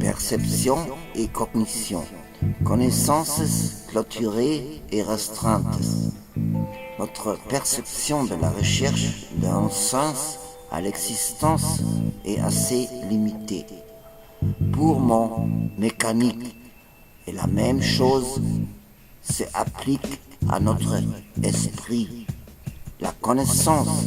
perception et cognition, connaissances clôturées et restreintes. Notre perception de la recherche d'un sens à l'existence est assez limitée, purement mécanique, et la même chose se applique à notre esprit. La connaissance,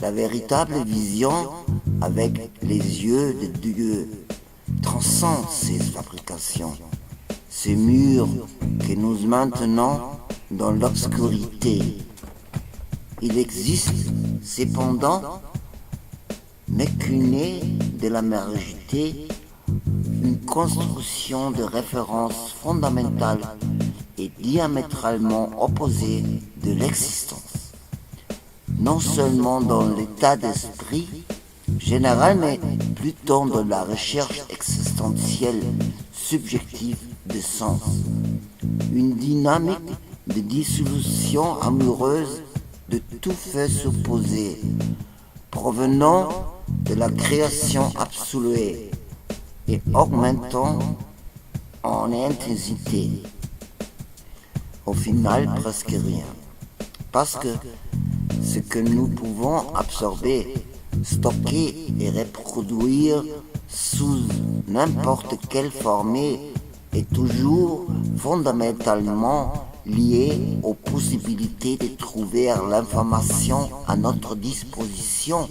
la véritable vision avec les yeux de Dieu, transcende ces fabrications, ces murs que nous maintenons dans l'obscurité. Il existe cependant, méconnue de la majorité, une construction de référence fondamentale et diamétralement opposée de l'existence, non seulement dans l'état d'esprit général, mais plutôt dans la recherche existentielle subjective de sens. Une dynamique de dissolution amoureuse de tout fait supposé, provenant de la création absolue et augmentant en intensité. Au final, presque rien. Parce que ce que nous pouvons absorber, stocker et reproduire sous n'importe quelle forme est toujours fondamentalement lié aux possibilités de trouver l'information à notre disposition.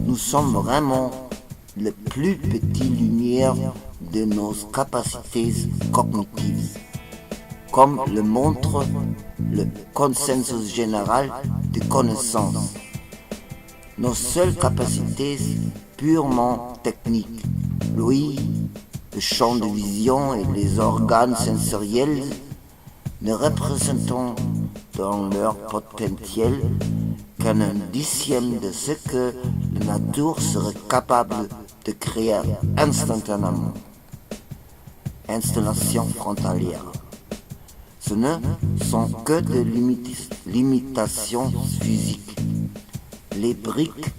Nous sommes vraiment le plus petit lumière de nos capacités cognitives, comme le montre le consensus général de connaissance. Nos seules capacités purement techniques, l'ouïe, le champ de vision et les organes sensoriels, ne représentant dans leur potentiel qu'un dixième de ce que la nature serait capable de créer instantanément. Installation frontalière. Ce ne sont que des limitations physiques. Les briques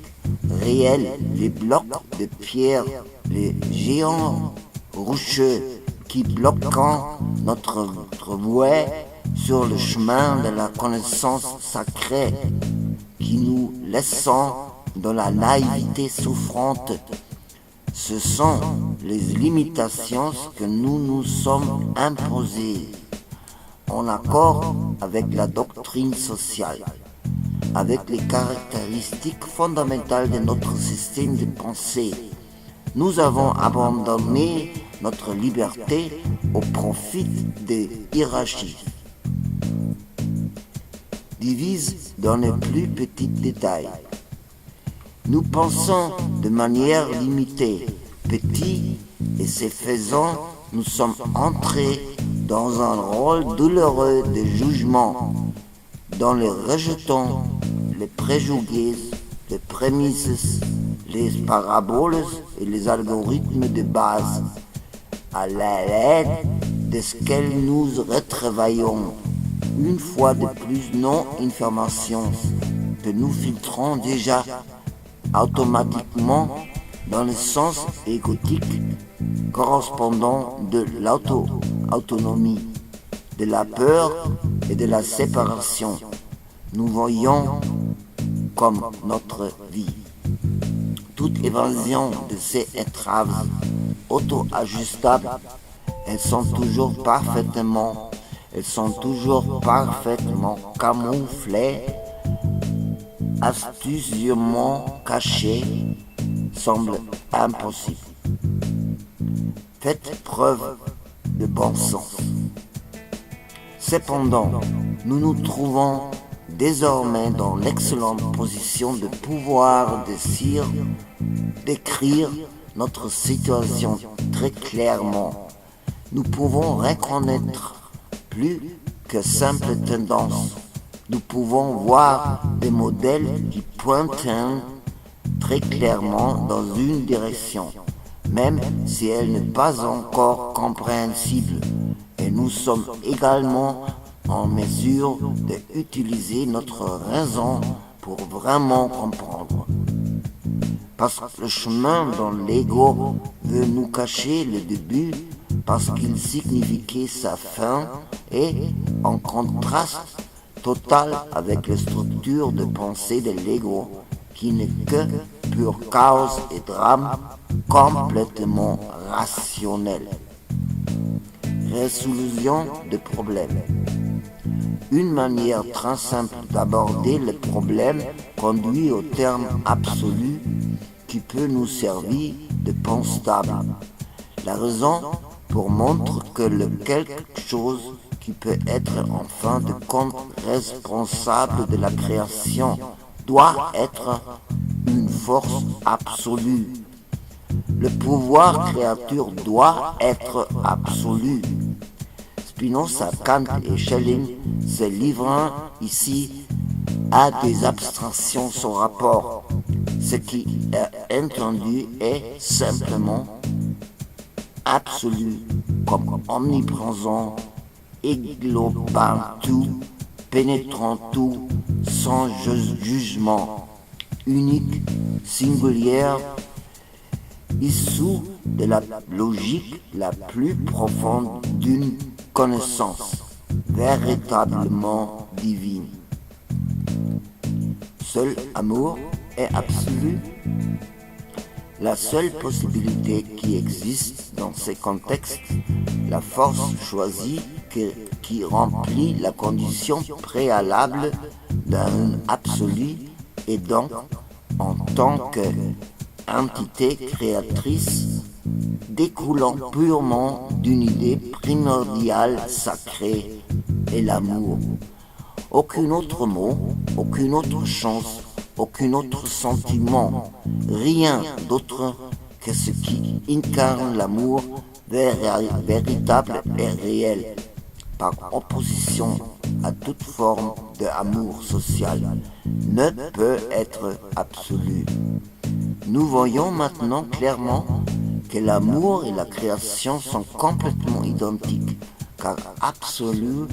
réelles, les blocs de pierre, les géants rocheux qui bloquent notre voie sur le chemin de la connaissance sacrée, qui nous laissons dans la naïveté souffrante. Ce sont les limitations que nous nous sommes imposées, en accord avec la doctrine sociale, avec les caractéristiques fondamentales de notre système de pensée. Nous avons abandonné notre liberté au profit des hiérarchies. Divise dans les plus petits détails. Nous pensons de manière limitée, petit, et ce faisant, nous sommes entrés dans un rôle douloureux de jugement, dans les rejetons, les préjugés, les prémices, les paraboles et les algorithmes de base, à l'aide de ce que nous retravaillons. Une fois de plus, nos informations que nous filtrons déjà automatiquement dans le sens égotique correspondant de l'autonomie, de la peur et de la séparation. Nous voyons comme notre vie. Toute évasion de ces entraves auto-ajustables, elles sont toujours parfaitement camouflées, astucieusement cachées, semble impossible. Faites preuve de bon sens. Cependant, nous nous trouvons désormais dans l'excellente position de pouvoir décrire notre situation très clairement. Nous pouvons reconnaître plus que simples tendances. Nous pouvons voir des modèles qui pointent très clairement dans une direction, même si elle n'est pas encore compréhensible. Et nous sommes également en mesure d'utiliser notre raison pour vraiment comprendre. parce que le chemin dont l'ego veut nous cacher le début, parce qu'il signifiait sa fin, est en contraste total avec les structures de pensée de l'ego, qui n'est que pur chaos et drame complètement rationnel. Résolution de problèmes. Une manière très simple d'aborder le problème conduit au terme absolu qui peut nous servir de point stable. La raison pour montrer que le quelque chose qui peut être en fin de compte responsable de la création doit être une force absolue. Le pouvoir créateur doit être absolu. Spinoza, Kant et Schelling se livrent ici à des abstractions sans rapport. Ce qui est entendu est simplement absolu, comme omniprésent, englobant tout, pénétrant tout, sans jugement, unique, singulière, issu de la logique la plus profonde d'une connaissance véritablement divine. Seul amour est absolu. La seule possibilité qui existe dans ces contextes, la force choisie qui remplit la condition préalable d'un absolu et donc en tant qu'entité créatrice découlant purement d'une idée primordiale sacrée est l'amour. Aucun autre mot, aucune autre chance, aucun autre sentiment, rien d'autre que ce qui incarne l'amour véritable et réel, par opposition à toute forme d'amour social, ne peut être absolu. Nous voyons maintenant clairement que l'amour et la création sont complètement identiques, car absolu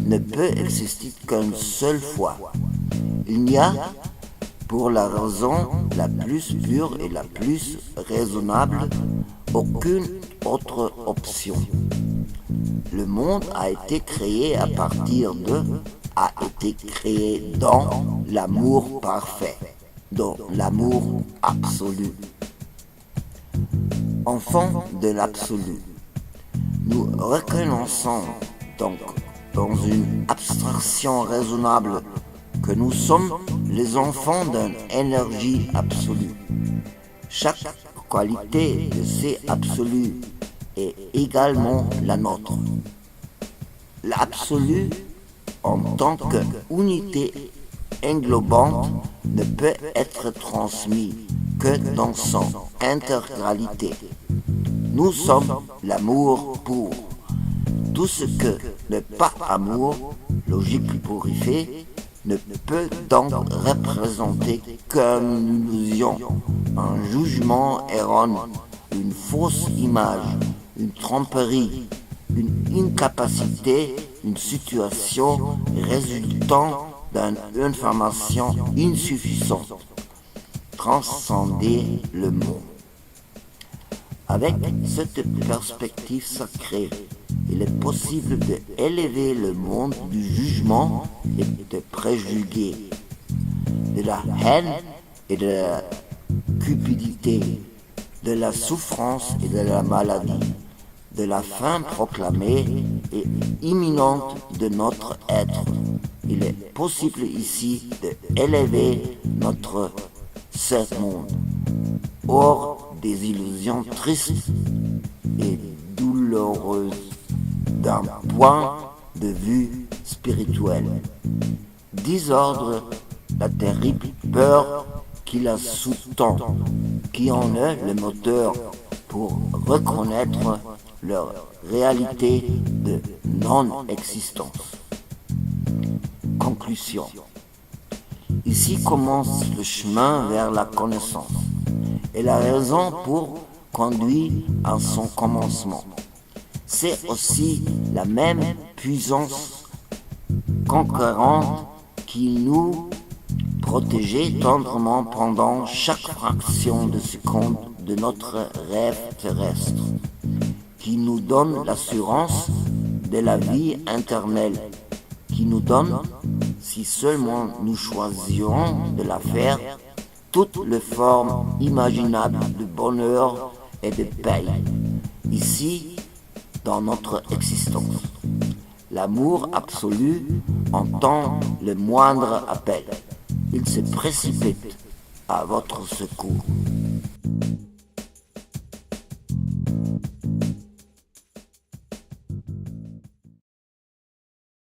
ne peut exister qu'une seule fois. Il n'y a, pour la raison la plus pure et la plus raisonnable, aucune autre option. Le monde a été créé à partir de, a été créé dans l'amour parfait, dans l'amour absolu. Enfants de l'absolu, nous reconnaissons donc dans une abstraction raisonnable que nous sommes les enfants d'une énergie absolue. Chaque qualité de ces absolus est également la nôtre. L'absolu, en tant qu'unité englobante, ne peut être transmis que dans son intégralité. Nous sommes l'amour pur. Tout ce que n'est pas amour, logique purifiée, ne peut donc représenter qu'une illusion, un jugement erroné, une fausse image, une tromperie, une incapacité, une situation résultant d'une information insuffisante. Transcender le monde. Avec cette perspective sacrée, il est possible d'élever le monde du jugement et de préjugés, de la haine et de la cupidité, de la souffrance et de la maladie, de la fin proclamée et imminente de notre être. Il est possible ici d'élever notre monde hors des illusions tristes et douloureuses d'un point de vue spirituel. Désordre la terrible peur qui la sous-tend, qui en est le moteur pour reconnaître leur réalité de non-existence. Conclusion. Ici commence le chemin vers la connaissance et la raison pour conduire à son commencement. C'est aussi la même puissance conquérante qui nous protéger tendrement pendant chaque fraction de seconde de notre rêve terrestre, qui nous donne l'assurance de la vie éternelle, qui nous donne, si seulement nous choisirons de la faire, toutes les formes imaginables de bonheur et de paix, ici, dans notre existence. L'amour absolu entend le moindre appel. Il se précipite à votre secours.